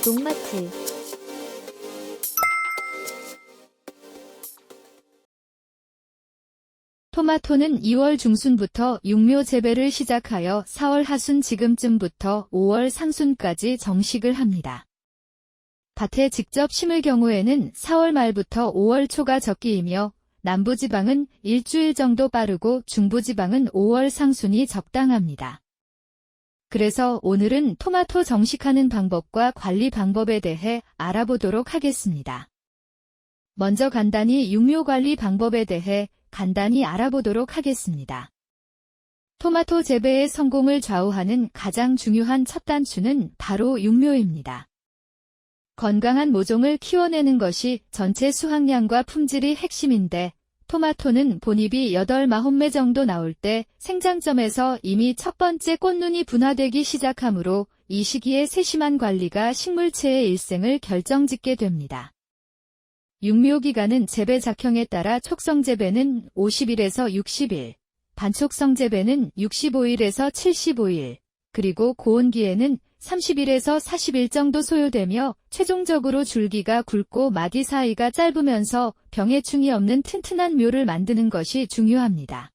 농마트 토마토는 2월 중순부터 육묘 재배를 시작하여 4월 하순 지금쯤부터 5월 상순까지 정식을 합니다. 밭에 직접 심을 경우에는 4월 말부터 5월 초가 적기이며 남부지방은 일주일 정도 빠르고 중부지방은 5월 상순이 적당합니다. 그래서 오늘은 토마토 정식하는 방법과 관리 방법에 대해 알아보도록 하겠습니다. 먼저 간단히 육묘 관리 방법에 대해 간단히 알아보도록 하겠습니다. 토마토 재배의 성공을 좌우하는 가장 중요한 첫 단추는 바로 육묘입니다. 건강한 모종을 키워내는 것이 전체 수확량과 품질이 핵심인데 토마토는 본잎이 8-9매 정도 나올 때 생장점에서 이미 첫 번째 꽃눈이 분화되기 시작하므로 이 시기에 세심한 관리가 식물체의 일생을 결정짓게 됩니다. 육묘기간은 재배 작형에 따라 촉성재배는 50일에서 60일, 반촉성재배는 65일에서 75일, 그리고 고온기에는 30일에서 40일 정도 소요되며 최종적으로 줄기가 굵고 마디 사이가 짧으면서 병해충이 없는 튼튼한 묘를 만드는 것이 중요합니다.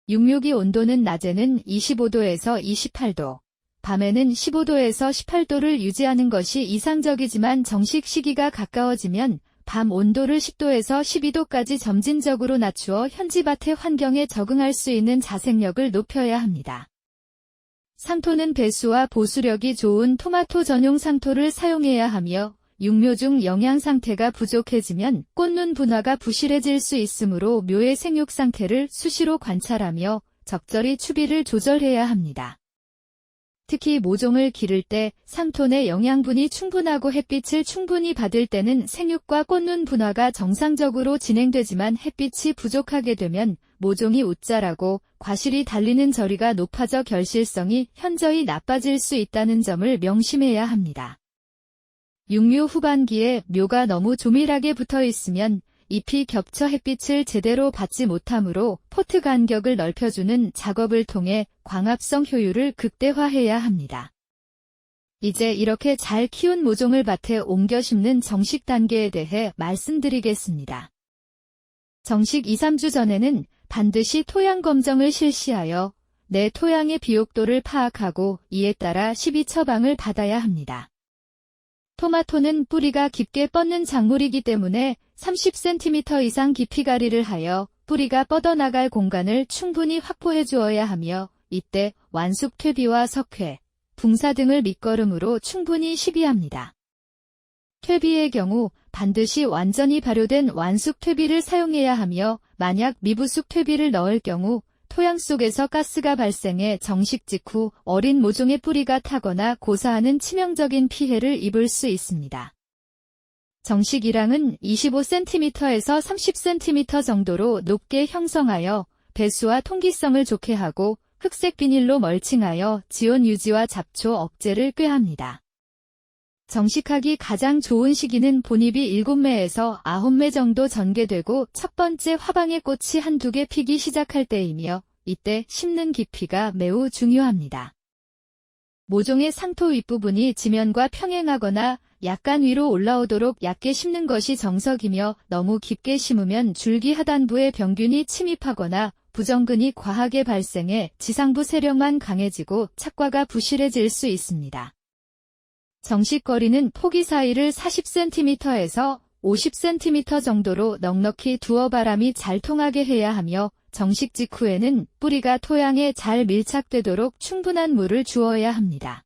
육묘기 온도는 낮에는 25도에서 28도, 밤에는 15도에서 18도를 유지하는 것이 이상적이지만 정식 시기가 가까워지면 밤 온도를 10도에서 12도까지 점진적으로 낮추어 현지 밭의 환경에 적응할 수 있는 자생력을 높여야 합니다. 상토는 배수와 보수력이 좋은 토마토 전용 상토를 사용해야 하며 육묘 중 영양 상태가 부족해지면 꽃눈 분화가 부실해질 수 있으므로 묘의 생육 상태를 수시로 관찰하며 적절히 추비를 조절해야 합니다. 특히 모종을 기를 때 상토 내 영양분이 충분하고 햇빛을 충분히 받을 때는 생육과 꽃눈 분화가 정상적으로 진행되지만 햇빛이 부족하게 되면 모종이 웃자라고 과실이 달리는 저리가 높아져 결실성이 현저히 나빠질 수 있다는 점을 명심해야 합니다. 육묘 후반기에 묘가 너무 조밀하게 붙어 있으면 잎이 겹쳐 햇빛을 제대로 받지 못하므로 포트 간격을 넓혀주는 작업을 통해 광합성 효율을 극대화해야 합니다. 이제 이렇게 잘 키운 모종을 밭에 옮겨 심는 정식 단계에 대해 말씀드리겠습니다. 정식 2-3주 전에는 반드시 토양 검정을 실시하여 내 토양의 비옥도를 파악하고 이에 따라 12처방을 받아야 합니다. 토마토는 뿌리가 깊게 뻗는 작물이기 때문에 30cm 이상 깊이가리를 하여 뿌리가 뻗어나갈 공간을 충분히 확보해 주어야 하며 이때 완숙 퇴비와 석회, 붕사 등을 밑거름으로 충분히 시비합니다. 퇴비의 경우 반드시 완전히 발효된 완숙 퇴비를 사용해야 하며 만약 미부숙 퇴비를 넣을 경우 토양 속에서 가스가 발생해 정식 직후 어린 모종의 뿌리가 타거나 고사하는 치명적인 피해를 입을 수 있습니다. 정식 일항은 25cm에서 30cm 정도로 높게 형성하여 배수와 통기성을 좋게 하고 흑색 비닐로 멀칭하여 지온 유지와 잡초 억제를 꾀합니다. 정식하기 가장 좋은 시기는 본잎이 7매에서 9매 정도 전개되고 첫 번째 화방의 꽃이 한두 개 피기 시작할 때이며 이때 심는 깊이가 매우 중요합니다. 모종의 상토 윗부분이 지면과 평행하거나 약간 위로 올라오도록 얕게 심는 것이 정석이며 너무 깊게 심으면 줄기 하단부에 병균이 침입하거나 부정근이 과하게 발생해 지상부 세력만 강해지고 착과가 부실해질 수 있습니다. 정식 거리는 포기 사이를 40cm에서 50cm 정도로 넉넉히 두어 바람이 잘 통하게 해야 하며 정식 직후에는 뿌리가 토양에 잘 밀착되도록 충분한 물을 주어야 합니다.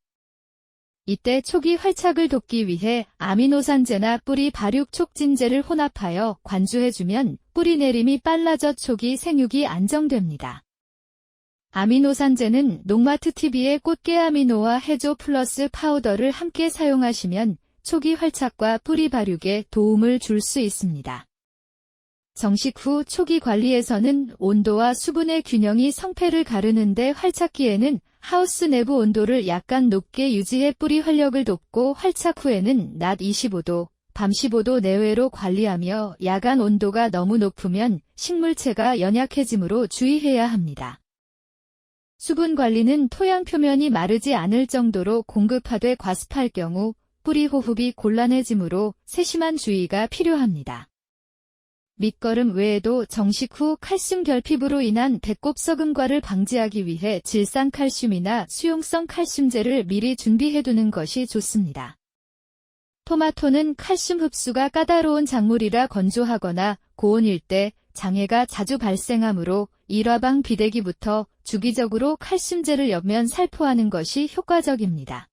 이때 초기 활착을 돕기 위해 아미노산제나 뿌리 발육 촉진제를 혼합하여 관주해주면 뿌리 내림이 빨라져 초기 생육이 안정됩니다. 아미노산제는 농마트 TV의 꽃게아미노와 해조 플러스 파우더를 함께 사용하시면 초기 활착과 뿌리 발육에 도움을 줄 수 있습니다. 정식 후 초기 관리에서는 온도와 수분의 균형이 성패를 가르는데 활착기에는 하우스 내부 온도를 약간 높게 유지해 뿌리 활력을 돕고 활착 후에는 낮 25도, 밤 15도 내외로 관리하며 야간 온도가 너무 높으면 식물체가 연약해지므로 주의해야 합니다. 수분 관리는 토양 표면이 마르지 않을 정도로 공급하되 과습할 경우 뿌리 호흡이 곤란해지므로 세심한 주의가 필요합니다. 밑거름 외에도 정식 후 칼슘 결핍으로 인한 배꼽 썩음과를 방지하기 위해 질산칼슘이나 수용성 칼슘제를 미리 준비해두는 것이 좋습니다. 토마토는 칼슘 흡수가 까다로운 작물이라 건조하거나 고온일 때 장애가 자주 발생하므로 일화방 비대기부터 주기적으로 칼슘제를 옆면 살포하는 것이 효과적입니다.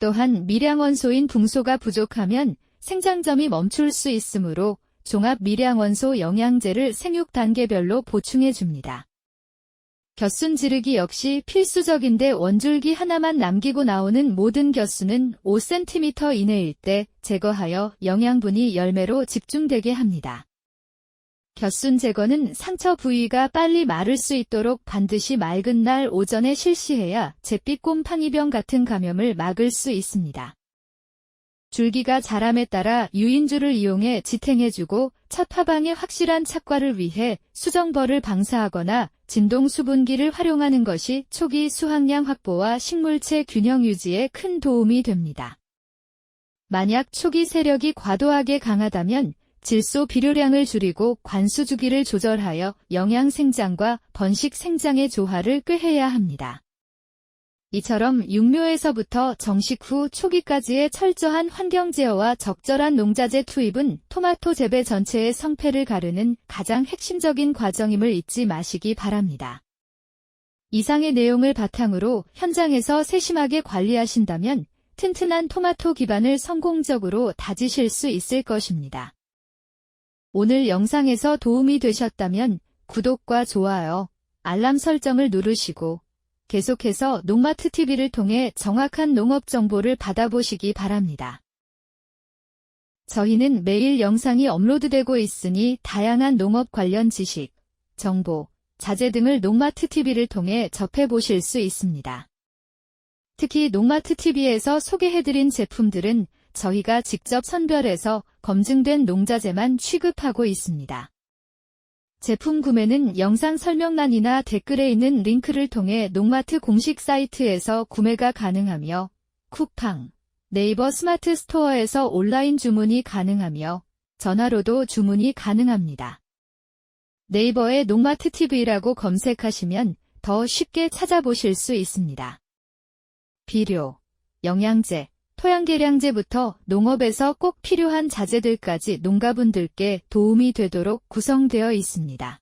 또한 미량원소인 붕소가 부족하면 생장점이 멈출 수 있으므로 종합 미량원소 영양제를 생육 단계별로 보충해줍니다. 곁순 지르기 역시 필수적인데 원줄기 하나만 남기고 나오는 모든 곁순은 5cm 이내일 때 제거하여 영양분이 열매로 집중되게 합니다. 곁순 제거는 상처 부위가 빨리 마를 수 있도록 반드시 맑은 날 오전에 실시해야 잿빛 곰팡이병 같은 감염을 막을 수 있습니다. 줄기가 자람에 따라 유인줄을 이용해 지탱해주고 첫 화방의 확실한 착과를 위해 수정벌을 방사하거나 진동 수분기를 활용하는 것이 초기 수확량 확보와 식물체 균형 유지에 큰 도움이 됩니다. 만약 초기 세력이 과도하게 강하다면 질소 비료량을 줄이고 관수 주기를 조절하여 영양 생장과 번식 생장의 조화를 꾀해야 합니다. 이처럼 육묘에서부터 정식 후 초기까지의 철저한 환경 제어와 적절한 농자재 투입은 토마토 재배 전체의 성패를 가르는 가장 핵심적인 과정임을 잊지 마시기 바랍니다. 이상의 내용을 바탕으로 현장에서 세심하게 관리하신다면 튼튼한 토마토 기반을 성공적으로 다지실 수 있을 것입니다. 오늘 영상에서 도움이 되셨다면 구독과 좋아요, 알람 설정을 누르시고 계속해서 농마트TV를 통해 정확한 농업 정보를 받아보시기 바랍니다. 저희는 매일 영상이 업로드되고 있으니 다양한 농업 관련 지식, 정보, 자재 등을 농마트TV를 통해 접해보실 수 있습니다. 특히 농마트TV에서 소개해드린 제품들은 저희가 직접 선별해서 검증된 농자재만 취급하고 있습니다. 제품 구매는 영상 설명란이나 댓글에 있는 링크를 통해 농마트 공식 사이트에서 구매가 가능하며 쿠팡, 네이버 스마트 스토어에서 온라인 주문이 가능하며 전화로도 주문이 가능합니다. 네이버에 농마트TV라고 검색하시면 더 쉽게 찾아보실 수 있습니다. 비료, 영양제, 토양개량제부터 농업에서 꼭 필요한 자재들까지 농가분들께 도움이 되도록 구성되어 있습니다.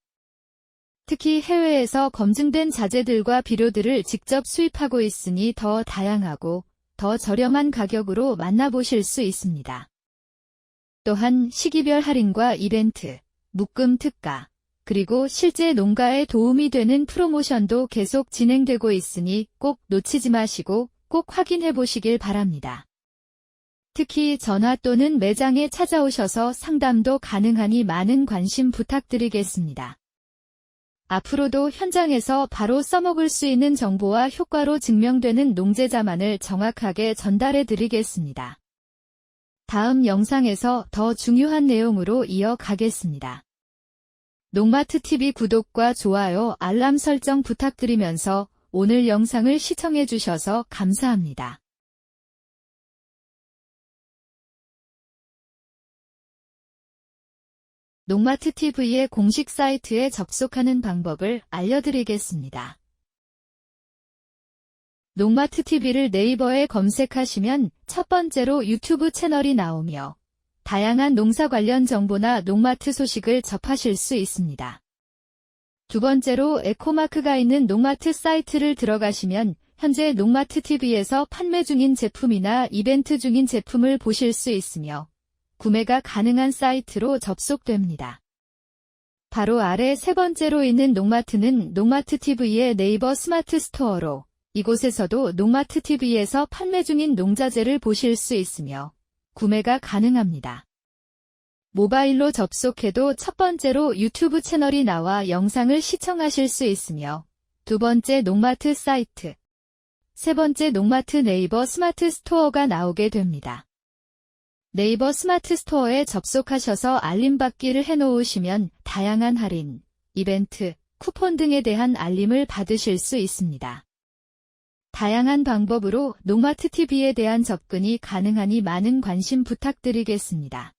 특히 해외에서 검증된 자재들과 비료들을 직접 수입하고 있으니 더 다양하고 더 저렴한 가격으로 만나보실 수 있습니다. 또한 시기별 할인과 이벤트, 묶음 특가, 그리고 실제 농가에 도움이 되는 프로모션도 계속 진행되고 있으니 꼭 놓치지 마시고 꼭 확인해 보시길 바랍니다. 특히 전화 또는 매장에 찾아오셔서 상담도 가능하니 많은 관심 부탁드리겠습니다. 앞으로도 현장에서 바로 써먹을 수 있는 정보와 효과로 증명되는 농재자만을 정확하게 전달해 드리겠습니다. 다음 영상에서 더 중요한 내용으로 이어가겠습니다. 농마트TV 구독과 좋아요, 알람 설정 부탁드리면서 오늘 영상을 시청해 주셔서 감사합니다. 농마트TV의 공식 사이트에 접속하는 방법을 알려드리겠습니다. 농마트TV를 네이버에 검색하시면 첫 번째로 유튜브 채널이 나오며 다양한 농사 관련 정보나 농마트 소식을 접하실 수 있습니다. 두 번째로 에코마크가 있는 농마트 사이트를 들어가시면 현재 농마트TV에서 판매 중인 제품이나 이벤트 중인 제품을 보실 수 있으며 구매가 가능한 사이트로 접속됩니다. 바로 아래 세 번째로 있는 농마트는 농마트TV의 네이버 스마트 스토어로 이곳에서도 농마트TV에서 판매 중인 농자재를 보실 수 있으며 구매가 가능합니다. 모바일로 접속해도 첫 번째로 유튜브 채널이 나와 영상을 시청하실 수 있으며 두 번째 농마트 사이트, 세 번째 농마트 네이버 스마트 스토어가 나오게 됩니다. 네이버 스마트 스토어에 접속하셔서 알림받기를 해놓으시면 다양한 할인, 이벤트, 쿠폰 등에 대한 알림을 받으실 수 있습니다. 다양한 방법으로 농아트 TV에 대한 접근이 가능하니 많은 관심 부탁드리겠습니다.